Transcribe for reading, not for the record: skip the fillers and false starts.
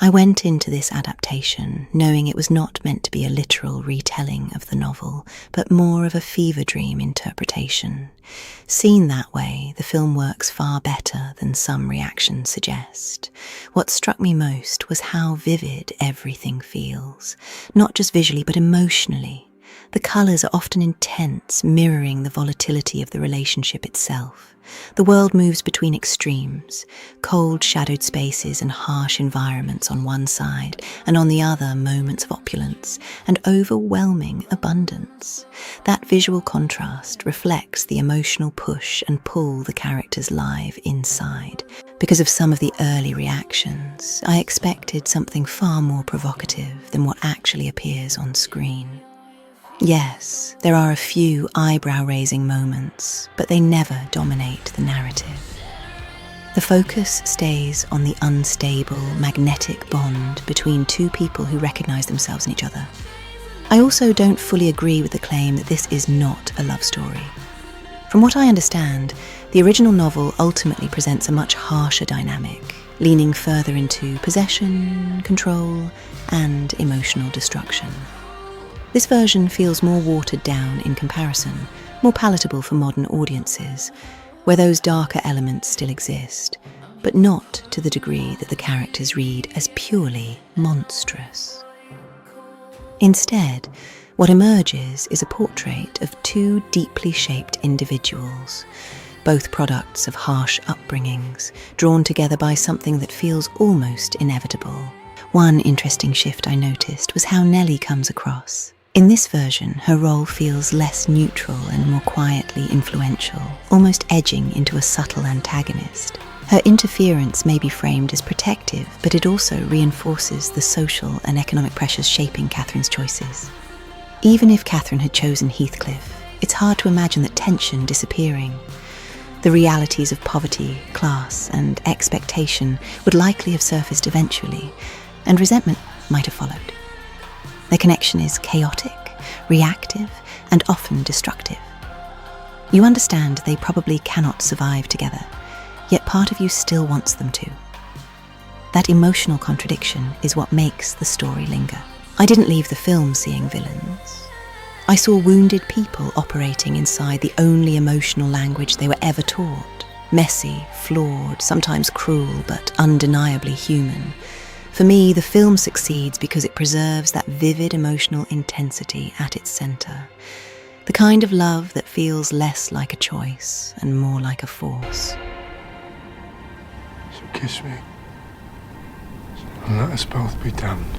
I went into this adaptation knowing it was not meant to be a literal retelling of the novel, but more of a fever dream interpretation. Seen that way, the film works far better than some reactions suggest. What struck me most was how vivid everything feels, not just visually but emotionally. The colours are often intense, mirroring the volatility of the relationship itself. The world moves between extremes, cold, shadowed spaces and harsh environments on one side, and on the other, moments of opulence and overwhelming abundance. That visual contrast reflects the emotional push and pull the characters live inside. Because of some of the early reactions, I expected something far more provocative than what actually appears on screen. Yes, there are a few eyebrow-raising moments, but they never dominate the narrative. The focus stays on the unstable, magnetic bond between two people who recognize themselves in each other. I also don't fully agree with the claim that this is not a love story. From what I understand, the original novel ultimately presents a much harsher dynamic, leaning further into possession, control, and emotional destruction. This version feels more watered down in comparison, more palatable for modern audiences, where those darker elements still exist, but not to the degree that the characters read as purely monstrous. Instead, what emerges is a portrait of two deeply shaped individuals, both products of harsh upbringings, drawn together by something that feels almost inevitable. One interesting shift I noticed was how Nellie comes across. In this version, her role feels less neutral and more quietly influential, almost edging into a subtle antagonist. Her interference may be framed as protective, but it also reinforces the social and economic pressures shaping Catherine's choices. Even if Catherine had chosen Heathcliff, it's hard to imagine that tension disappearing. The realities of poverty, class, and expectation would likely have surfaced eventually, and resentment might have followed. Their connection is chaotic, reactive, and often destructive. You understand they probably cannot survive together, yet part of you still wants them to. That emotional contradiction is what makes the story linger. I didn't leave the film seeing villains. I saw wounded people operating inside the only emotional language they were ever taught. Messy, flawed, sometimes cruel, but undeniably human. For me, the film succeeds because it preserves that vivid emotional intensity at its centre. The kind of love that feels less like a choice and more like a force. So kiss me, and let us both be damned.